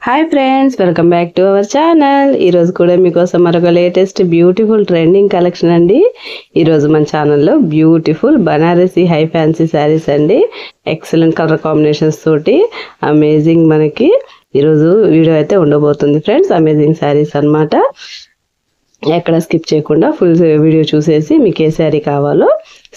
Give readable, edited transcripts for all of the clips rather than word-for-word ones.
Hi friends, welcome back to our channel. ఈరోజు కూడా మీకోసం మరొక లేటెస్ట్ బ్యూటిఫుల్ ట్రెండింగ్ కలెక్షన్ అండి. ఈరోజు మన ఛానల్లో beautiful Banarasi high fancy saris అండి. ఎక్సలెంట్ కలర్ కాంబినేషన్స్ తోటి అమేజింగ్ మనకి ఈరోజు వీడియో అయితే ఉండబోతుంది ఫ్రెండ్స్. అమేజింగ్ శారీస్ అన్నమాట. ఎక్కడ స్కిప్ చేయకుండా ఫుల్ వీడియో చూసేసి మీకు ఏ శారీ కావాలో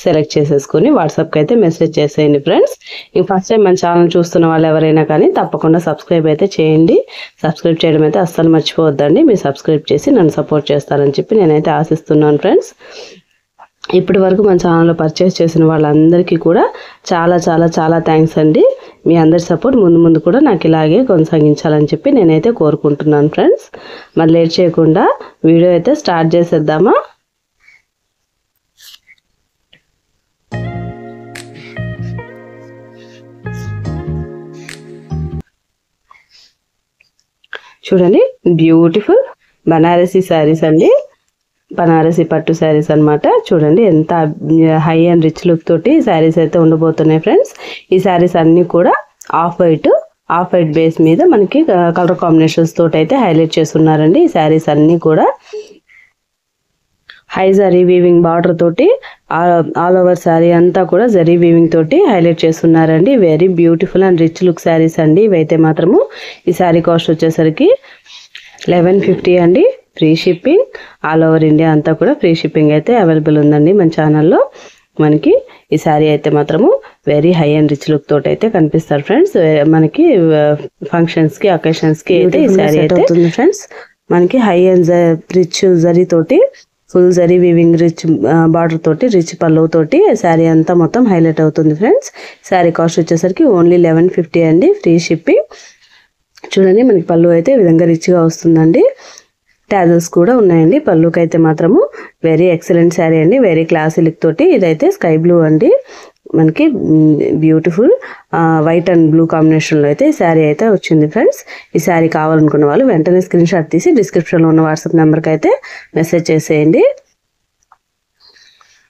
సెలెక్ట్ చేసేసుకొని వాట్సాప్కి అయితే మెసేజ్ చేసేయండి ఫ్రెండ్స్. ఇంక ఫస్ట్ టైం మన ఛానల్ చూస్తున్న వాళ్ళు ఎవరైనా కానీ తప్పకుండా సబ్స్క్రైబ్ అయితే చేయండి. సబ్స్క్రైబ్ చేయడం అయితే అస్సలు మర్చిపోవద్దండి. మీరు సబ్స్క్రైబ్ చేసి నన్ను సపోర్ట్ చేస్తారని చెప్పి నేనైతే ఆశిస్తున్నాను ఫ్రెండ్స్. ఇప్పటి వరకు మన ఛానల్లో పర్చేస్ చేసిన వాళ్ళందరికీ కూడా చాలా చాలా చాలా థ్యాంక్స్ అండి. మీ అందరి సపోర్ట్ ముందు ముందు కూడా నాకు ఇలాగే కొనసాగించాలని చెప్పి నేనైతే కోరుకుంటున్నాను ఫ్రెండ్స్. మరి లేట్ చేయకుండా వీడియో అయితే స్టార్ట్ చేసేద్దామా. చూడండి, బ్యూటిఫుల్ బనారసి శారీస్ అండి. బనారసి పట్టు శారీస్ అన్నమాట. చూడండి ఎంత హై అండ్ రిచ్ లుక్ తోటి శారీస్ అయితే ఉండబోతున్నాయి ఫ్రెండ్స్. ఈ శారీస్ అన్నీ కూడా ఆఫ్ వైట్ బేస్ మీద మనకి కలర్ కాంబినేషన్స్ తోటి అయితే హైలైట్ చేస్తున్నారండి. ఈ శారీస్ అన్నీ కూడా హై జరీ వీవింగ్ బార్డర్ తోటి ఆల్ ఓవర్ శారీ అంతా కూడా జరీ వీవింగ్ తోటి హైలైట్ చేస్తున్నారండి. Very beautiful and rich look saris అండి. ఇవైతే మాత్రము ఈ శారీ కాస్ట్ వచ్చేసరికి 1150 అండి. Free shipping, all over India అంతా కూడా ఫ్రీ షిప్పింగ్ అయితే అవైలబుల్ ఉందండి మన ఛానల్లో. మనకి ఈ శారీ అయితే మాత్రము very high and rich look తోటి అయితే కనిపిస్తారు ఫ్రెండ్స్. మనకి ఫంక్షన్స్ కి అకేషన్స్ కి అయితే ఈ శారీ అయితే అవుతుంది ఫ్రెండ్స్. మనకి హై అండ్ రిచ్ జరీ తోటి full zari weaving rich border తోటి రిచ్ పల్లవ్ తోటి శారీ అంతా మొత్తం హైలైట్ అవుతుంది ఫ్రెండ్స్. శారీ కాస్ట్ వచ్చేసరికి ఓన్లీ 1150 అండి. Free shipping. చూడండి, మనకి పళ్ళు అయితే ఈ విధంగా రిచ్గా వస్తుందండి. టాజల్స్ కూడా ఉన్నాయండి పళ్ళుకి అయితే మాత్రము. వెరీ ఎక్సలెంట్ శారీ అండి. వెరీ క్లాసీ లుక్ తోటి ఇదైతే స్కై బ్లూ అండి. మనకి బ్యూటిఫుల్ వైట్ అండ్ బ్లూ కాంబినేషన్లో అయితే ఈ శారీ అయితే వచ్చింది ఫ్రెండ్స్. ఈ శారీ కావాలనుకున్న వాళ్ళు వెంటనే స్క్రీన్ షాట్ తీసి డిస్క్రిప్షన్లో ఉన్న వాట్సాప్ నెంబర్కి అయితే మెసేజ్ చేసేయండి.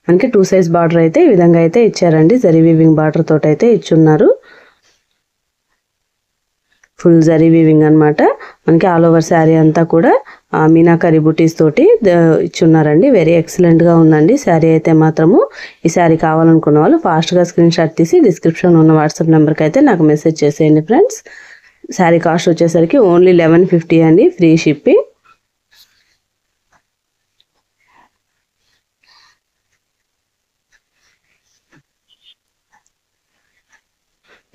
మనకి 2 సైజ్ బార్డర్ అయితే ఈ విధంగా అయితే ఇచ్చారండి. జరీ వీవింగ్ బార్డర్ తోటి అయితే ఇచ్చున్నారు. ఫుల్ జరీ వీవింగ్ అనమాట. మనకి ఆల్ ఓవర్ శారీ అంతా కూడా మీనాకరీ బుటీస్ తోటి ఇచ్చున్నారండి. వెరీ ఎక్సలెంట్గా ఉందండి శారీ అయితే మాత్రము. ఈ శారీ కావాలనుకున్న వాళ్ళు ఫాస్ట్గా స్క్రీన్ షాట్ తీసి డిస్క్రిప్షన్ ఉన్న వాట్సాప్ నెంబర్కి అయితే నాకు మెసేజ్ చేసేయండి ఫ్రెండ్స్. శారీ కాస్ట్ వచ్చేసరికి ఓన్లీ 1150 అండి. Free shipping.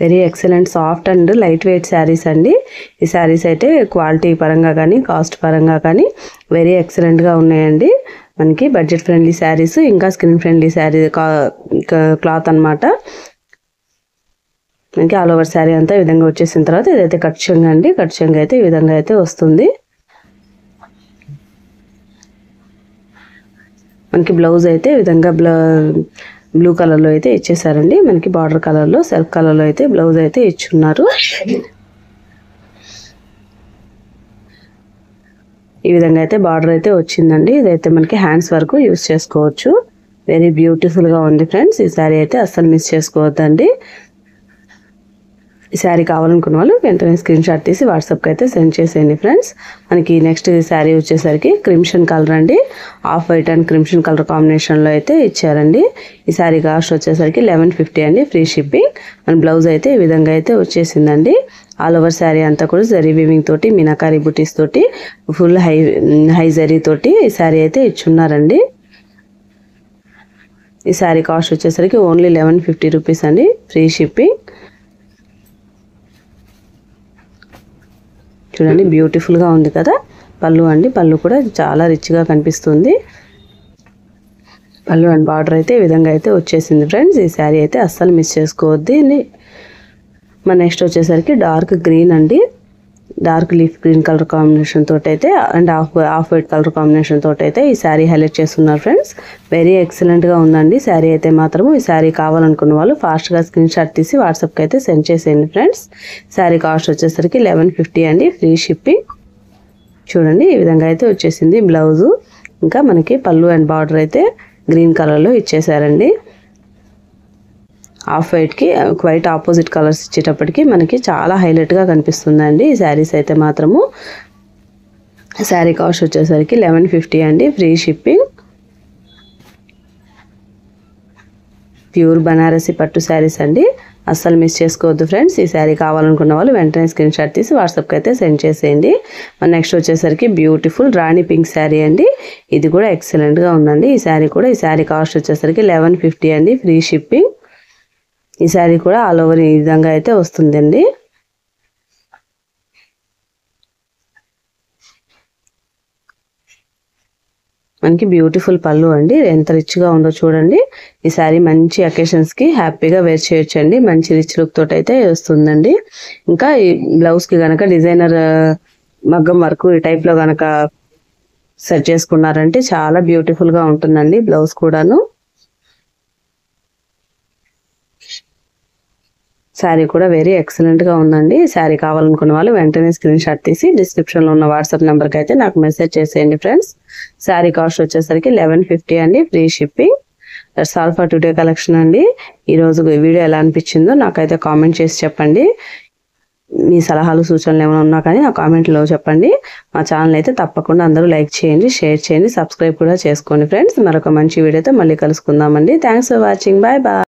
Very excellent soft and light weight saris అండి. ఈ శారీస్ అయితే క్వాలిటీ పరంగా కానీ కాస్ట్ పరంగా కానీ వెరీ ఎక్సలెంట్గా ఉన్నాయండి. మనకి బడ్జెట్ ఫ్రెండ్లీ శారీస్, ఇంకా స్కిన్ ఫ్రెండ్లీ శారీ క్లాత్ అనమాట. మనకి ఆల్ ఓవర్ శారీ అంతా ఈ విధంగా వచ్చేసిన తర్వాత ఇదైతే కట్ చెంగు అండి. కట్ చెంగు అయితే ఈ విధంగా అయితే వస్తుంది. మనకి బ్లౌజ్ అయితే ఈ విధంగా బ్లూ కలర్లో అయితే ఇచ్చేసారండి. మనకి బార్డర్ కలర్లో సెల్ఫ్ కలర్లో అయితే బ్లౌజ్ అయితే ఇచ్చున్నారు. ఈ విధంగా అయితే బార్డర్ అయితే వచ్చిందండి. ఇదైతే మనకి హ్యాండ్స్ వరకు యూస్ చేసుకోవచ్చు. వెరీ బ్యూటిఫుల్గా ఉంది ఫ్రెండ్స్. ఈ శారీ అయితే అస్సలు మిస్ చేసుకోవద్దండి. ఈ శారీ కావాలనుకున్న వాళ్ళు వెంటనే స్క్రీన్ షాట్ తీసి వాట్సాప్కి అయితే సెండ్ చేసేయండి ఫ్రెండ్స్. మనకి నెక్స్ట్ శారీ వచ్చేసరికి క్రిమ్షన్ కలర్ అండి. Off white and crimson colour కాంబినేషన్లో అయితే ఇచ్చారండి. ఈ శారీ కాస్ట్ వచ్చేసరికి 1150 అండి. Free shipping. మన బ్లౌజ్ అయితే ఈ విధంగా అయితే వచ్చేసిందండి. ఆల్ ఓవర్ శారీ అంతా కూడా జరీ వీవింగ్ తోటి మీనాకారీ బుటీస్ తోటి ఫుల్ హై జరీ తోటి ఈ శారీ అయితే ఇచ్చున్నారండి. ఈ శారీ కాస్ట్ వచ్చేసరికి ఓన్లీ 1150 రూపీస్ అండి. Free shipping. చూడండి, బ్యూటిఫుల్గా ఉంది కదా. పళ్ళు అండి, పళ్ళు కూడా చాలా రిచ్గా కనిపిస్తుంది. పళ్ళు అండ్ బార్డర్ అయితే ఈ విధంగా అయితే వచ్చేసింది ఫ్రెండ్స్. ఈ శారీ అయితే అస్సలు మిస్ చేసుకోవద్దు. మన నెక్స్ట్ వచ్చేసరికి డార్క్ గ్రీన్ అండి. Dark leaf green colour combination తోటి అయితే and off white colour combination తోటి అయితే ఈ శారీ హైలైట్ చేస్తున్నారు ఫ్రెండ్స్. వెరీ ఎక్సలెంట్గా ఉందండి శారీ అయితే మాత్రము. ఈ శారీ కావాలనుకున్న వాళ్ళు ఫాస్ట్గా స్క్రీన్ షాట్ తీసి వాట్సాప్కి అయితే సెండ్ చేసేయండి ఫ్రెండ్స్. శారీ కాస్ట్ వచ్చేసరికి 1150 అండి. Free shipping. చూడండి, ఈ విధంగా అయితే వచ్చేసింది బ్లౌజు. ఇంకా మనకి పళ్ళు అండ్ బార్డర్ అయితే గ్రీన్ కలర్లో ఇచ్చేసారండి. ఆఫ్ వైట్కి క్వైట్ ఆపోజిట్ కలర్స్ ఇచ్చేటప్పటికి మనకి చాలా హైలైట్గా కనిపిస్తుందండి ఈ శారీస్ అయితే మాత్రము. శారీ కాస్ట్ వచ్చేసరికి 1150 అండి, ఫ్రీ షిప్పింగ్. ప్యూర్ బనారసి పట్టు శారీస్ అండి, అస్సలు మిస్ చేసుకోవద్దు ఫ్రెండ్స్. ఈ శారీ కావాలనుకున్న వాళ్ళు వెంటనే స్క్రీన్ షాట్ తీసి వాట్సాప్కి అయితే సెండ్ చేసేయండి. నెక్స్ట్ వచ్చేసరికి బ్యూటిఫుల్ రాణి పింక్ శారీ అండి, ఇది కూడా ఎక్సలెంట్గా ఉందండి. ఈ శారీ కాస్ట్ వచ్చేసరికి 1150 అండి, ఫ్రీ షిప్పింగ్. ఈ శారీ కూడా ఆల్ ఓవర్ ఈ విధంగా అయితే వస్తుందండి. మనకి బ్యూటిఫుల్ పళ్ళు అండి, ఎంత రిచ్గా ఉందో చూడండి. ఈ శారీ మంచి అకేషన్స్కి హ్యాపీగా వేర్ చేయొచ్చండి, మంచి రిచ్ లుక్ తోటి అయితే వస్తుందండి. ఇంకా ఈ బ్లౌజ్కి కనుక డిజైనర్ మగ్గం వర్క్ ఈ టైప్లో కనుక సెట్ చేసుకున్నారంటే చాలా బ్యూటిఫుల్గా ఉంటుందండి బ్లౌజ్ కూడాను. శారీ కూడా వెరీ ఎక్సలెంట్గా ఉందండి. శారీ కావాలనుకున్న వాళ్ళు వెంటనే స్క్రీన్ షాట్ తీసి డిస్క్రిప్షన్లో ఉన్న వాట్సాప్ నెంబర్కి అయితే నాకు మెసేజ్ చేసేయండి ఫ్రెండ్స్. శారీ కాస్ట్ వచ్చేసరికి 1150 అండి, free shipping. That's all for today collection అండి. ఈరోజు వీడియో ఎలా అనిపించిందో నాకైతే కామెంట్ చేసి చెప్పండి. మీ సలహాలు సూచనలు ఏమైనా ఉన్నా కానీ నా కామెంట్లో చెప్పండి. మా ఛానల్ అయితే తప్పకుండా అందరూ లైక్ చేయండి, షేర్ చేయండి, సబ్స్క్రైబ్ కూడా చేసుకోండి ఫ్రెండ్స్. మరొక మంచి వీడియోతో మళ్ళీ కలుసుకుందామండి. Thanks for watching. Bye bye.